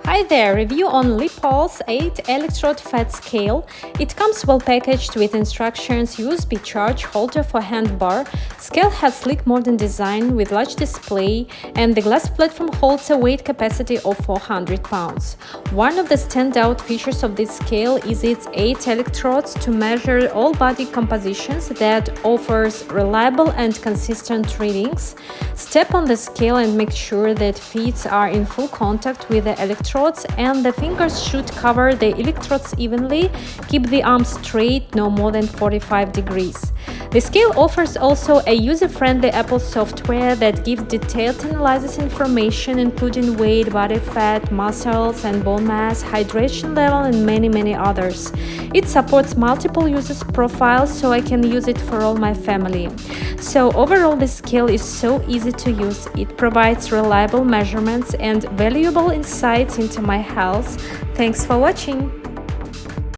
Hi there, review on Lepulse 8 electrode fat scale. It comes well packaged with instructions, USB charge holder for handbar. Scale has sleek modern design with large display, and the glass platform holds a weight capacity of 400 pounds. One of the standout features of this scale is its 8 electrodes to measure all body compositions that offers reliable and consistent readings. Step on the scale and make sure that feet are in full contact with the electrodes, and the fingers should cover the electrodes evenly. Keep the arm straight, no more than 45 degrees. The scale offers also a user-friendly Apple software that gives detailed analysis information, including weight, body fat, muscles and bone mass, hydration level, and many others. It supports multiple users' profiles, so I can use it for all my family. So overall, the scale is so easy to use. It provides reliable measurements and valuable insights into my health. Thanks for watching.